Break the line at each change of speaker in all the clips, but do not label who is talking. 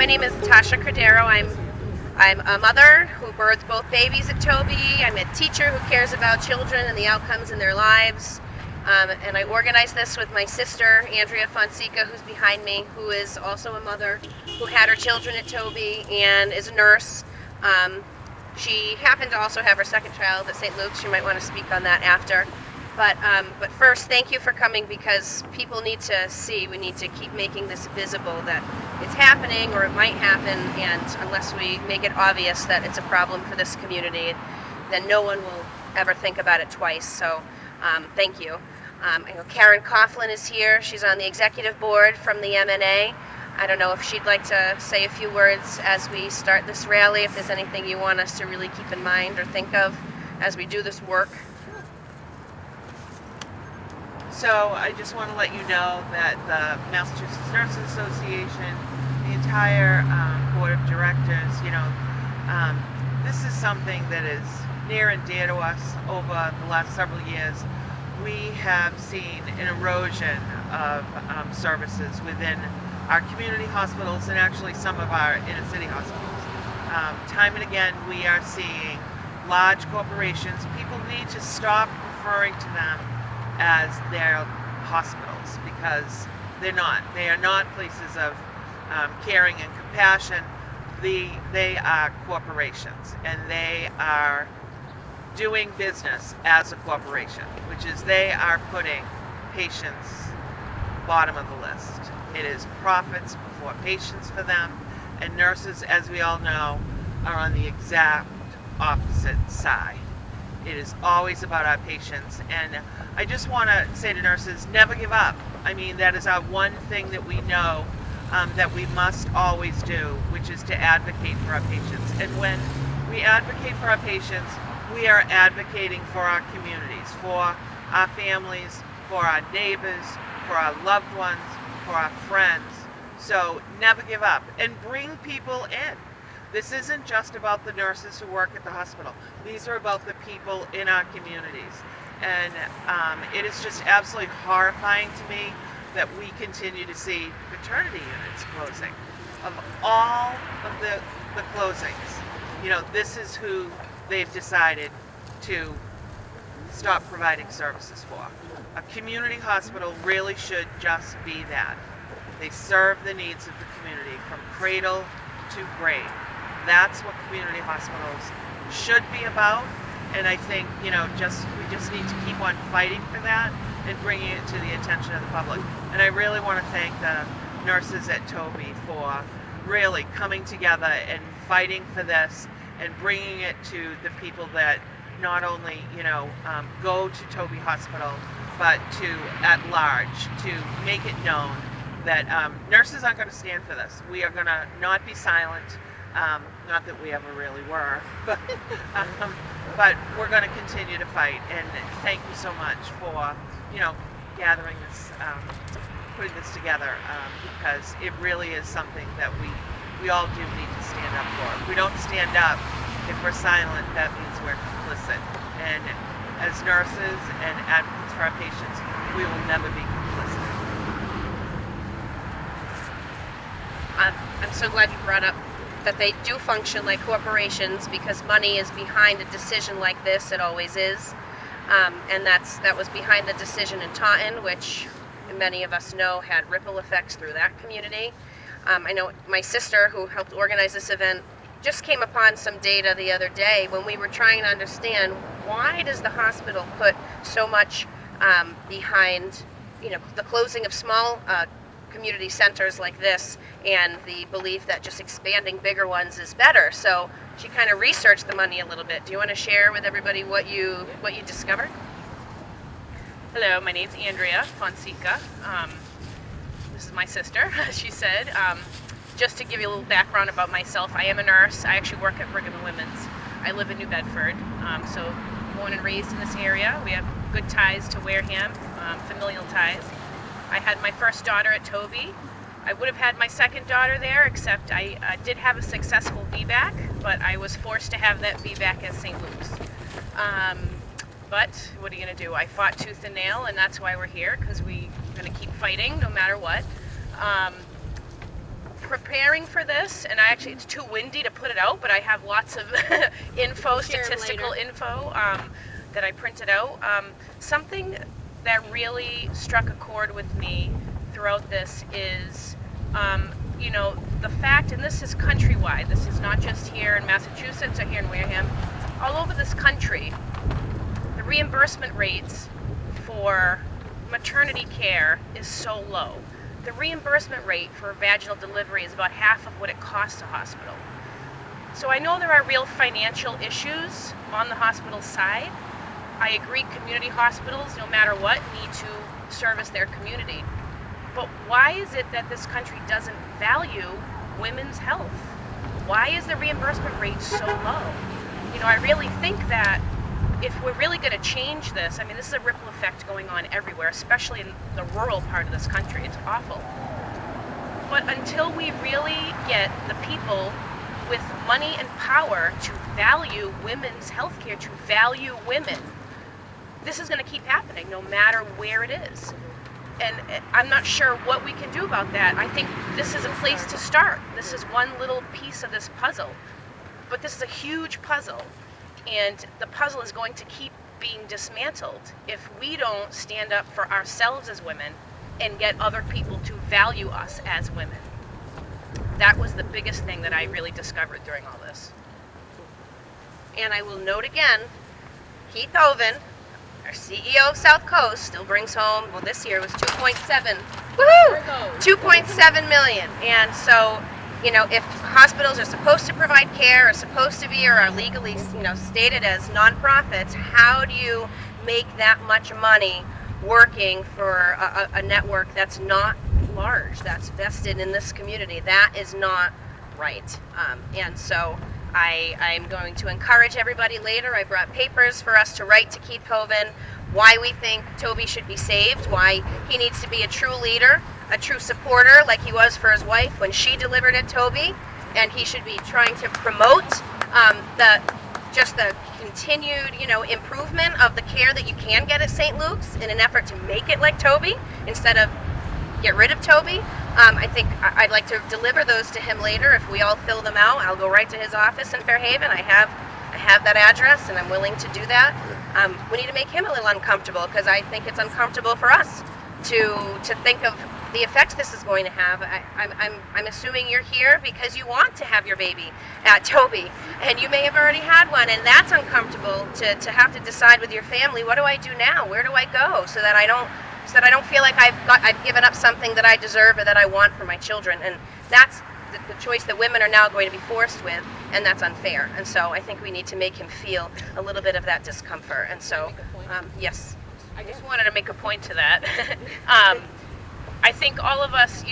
my name is Tasha Cordero. I'm a mother who birthed both babies at Toby. I'm a teacher who cares about children and the outcomes in their lives. And I organized this with my sister, Andrea Fonseca, who's behind me, who is also a mother who had her children at Toby and is a nurse. She happened to also have her second child at St. Luke's. She might want to speak on that after. But first, thank you for coming, because people need to see, we need to keep making this visible, that it's happening or it might happen, and unless we make it obvious that it's a problem for this community, then no one will ever think about it twice. So thank you. I know Karen Coughlin is here. She's on the executive board from the MNA. I don't know if she'd like to say a few words as we start this rally, if there's anything you want us to really keep in mind or think of as we do this work.
So I just want to let you know that the Massachusetts Nurses Association, the entire board of directors, this is something that is near and dear to us. Over the last several years, we have seen an erosion of services within our community hospitals and actually some of our inner city hospitals. Time and again, we are seeing large corporations. People need to stop referring to them as their hospitals, because they're not. They are not places of caring and compassion. They are corporations, and they are doing business as a corporation, which is they are putting patients bottom of the list. It is profits before patients for them, and nurses, as we all know, are on the exact opposite side. It is always about our patients, and I just want to say to nurses, never give up. I mean, that is our one thing that we know that we must always do, which is to advocate for our patients. And when we advocate for our patients, we are advocating for our communities, for our families, for our neighbors, for our loved ones, for our friends. So never give up, and bring people in. This isn't just about the nurses who work at the hospital. These are about the people in our communities. And it is just absolutely horrifying to me that we continue to see maternity units closing. Of all of the closings, this is who they've decided to stop providing services for. A community hospital really should just be that. They serve the needs of the community from cradle to grave. That's what community hospitals should be about, and I think we just need to keep on fighting for that and bringing it to the attention of the public. And I really want to thank the nurses at Toby for really coming together and fighting for this and bringing it to the people that not only go to Toby Hospital, but to at large, to make it known that nurses aren't going to stand for this. We are going to not be silent. Not that we ever really were, but we're going to continue to fight. And thank you so much for gathering this, putting this together, because it really is something that we all do need to stand up for. If we don't stand up, if we're silent, that means we're complicit. And as nurses and advocates for our patients, we will never be complicit.
I'm so glad you brought up that they do function like corporations, because money is behind a decision like this. It always is. And that was behind the decision in Taunton, which many of us know had ripple effects through that community. I know my sister, who helped organize this event, just came upon some data the other day when we were trying to understand, why does the hospital put so much behind the closing of small community centers like this, and the belief that just expanding bigger ones is better. So she kind of researched the money a little bit. Do you want to share with everybody what you discovered?
Hello, my name's Andrea Fonseca. This is my sister, as she said. Just to give you a little background about myself, I am a nurse. I actually work at Brigham and Women's. I live in New Bedford, so born and raised in this area. We have good ties to Wareham, familial ties. I had my first daughter at Toby. I would have had my second daughter there, except I did have a successful VBAC, but I was forced to have that VBAC at St. Luke's. But what are you going to do? I fought tooth and nail, and that's why we're here, because we're going to keep fighting no matter what. preparing for this, and it's too windy to put it out, but I have lots of info, statistical info that I printed out. Something that really struck a chord with me throughout this is, the fact, and this is countrywide, this is not just here in Massachusetts or here in Wareham, all over this country, the reimbursement rates for maternity care is so low. The reimbursement rate for vaginal delivery is about half of what it costs a hospital. So I know there are real financial issues on the hospital side. I agree community hospitals, no matter what, need to service their community. But why is it that this country doesn't value women's health? Why is the reimbursement rate so low? I really think that if we're really going to change this, this is a ripple effect going on everywhere, especially in the rural part of this country. It's awful. But until we really get the people with money and power to value women's health care, to value women, this is going to keep happening no matter where it is. And I'm not sure what we can do about that. I think this is a place to start. This is one little piece of this puzzle. But this is a huge puzzle. And the puzzle is going to keep being dismantled if we don't stand up for ourselves as women and get other people to value us as women. That was the biggest thing that I really discovered during all this.
And I will note again, Keith Hovind, our CEO of South Coast, still brings home, well, this year was 2.7. Woohoo! 2.7 million. And so, if hospitals are supposed to provide care, or are legally, stated as nonprofits, how do you make that much money working for a network that's not large, that's vested in this community? That is not right. And so I'm going to encourage everybody later. I brought papers for us to write to Keith Hovind, why we think Toby should be saved, why he needs to be a true leader, a true supporter like he was for his wife when she delivered at Toby, and he should be trying to promote the continued, improvement of the care that you can get at St. Luke's in an effort to make it like Toby instead of get rid of Toby. I think I'd like to deliver those to him later. If we all fill them out, I'll go right to his office in Fairhaven. I have that address, and I'm willing to do that. We need to make him a little uncomfortable, because I think it's uncomfortable for us to think of the effects this is going to have. I'm assuming you're here because you want to have your baby at Toby, and you may have already had one, and that's uncomfortable to have to decide with your family, what do I do now? Where do I go so that I don't feel like I've given up something that I deserve or that I want for my children. And that's the choice that women are now going to be forced with, and that's unfair. And so I think we need to make him feel a little bit of that discomfort. And so, yes.
I just wanted to make a point to that. I think all of us,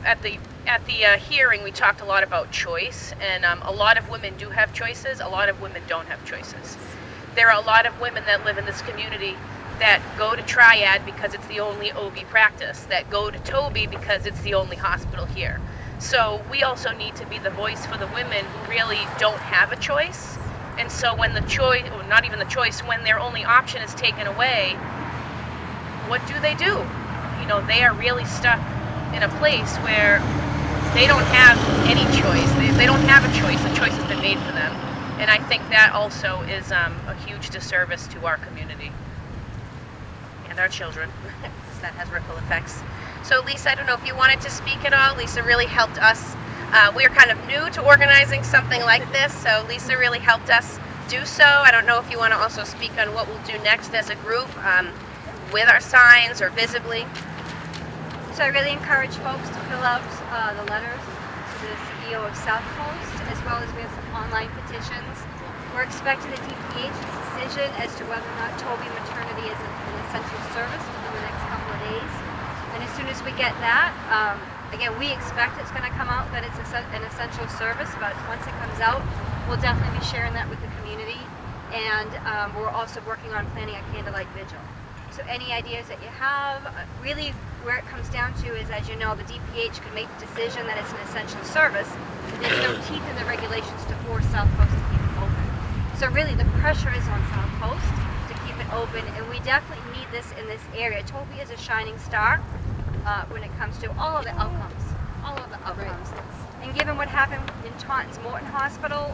at the hearing, we talked a lot about choice, and a lot of women do have choices. A lot of women don't have choices. There are a lot of women that live in this community that go to Triad because it's the only OB practice, that go to Toby because it's the only hospital here. So we also need to be the voice for the women who really don't have a choice. And so when the choice, or not even the choice, when their only option is taken away, what do? They are really stuck in a place where they don't have any choice. They don't have a choice. The choice has been made for them. And I think that also is a huge disservice to our community. And our children.
That has ripple effects. So Lisa, I don't know if you wanted to speak at all. Lisa really helped us. We're kind of new to organizing something like this, so Lisa really helped us do so. I don't know if you want to also speak on what we'll do next as a group with our signs or visibly.
So I really encourage folks to fill out the letters to the CEO of South Coast, as well as we have some online petitions. We're expecting the DPH's decision as to whether or not Toby maternity is an essential service within the next couple of days. And as soon as we get that, again, we expect it's going to come out that it's an essential service, but once it comes out, we'll definitely be sharing that with the community. And we're also working on planning a candlelight vigil. So any ideas that you have, really where it comes down to is, as you know, the DPH could make the decision that it's an essential service. There's no teeth in the regulations to force South Coast to keep it open. So really the pressure is on South Coast to keep it open, and we definitely need this in this area. Toby is a shining star when it comes to all of the outcomes all of the outcomes. And given what happened in Taunton's Morton Hospital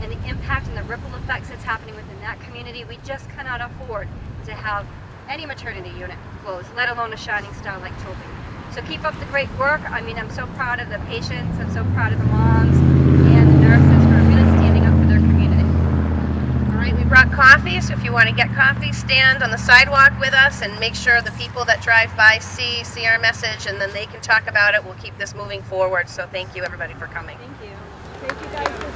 and the impact and the ripple effects that's happening within that community, we just cannot afford to have any maternity unit closed, let alone a shining star like Toby. So keep up the great work. I mean, I'm so proud of the patients, I'm so proud of the moms and the nurses for really standing up for their community.
All right, we brought coffee, so if you want to get coffee, stand on the sidewalk with us and make sure the people that drive by see our message, and then they can talk about it. We'll keep this moving forward. So thank you, everybody, for coming.
Thank you. Thank you guys for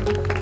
doing this.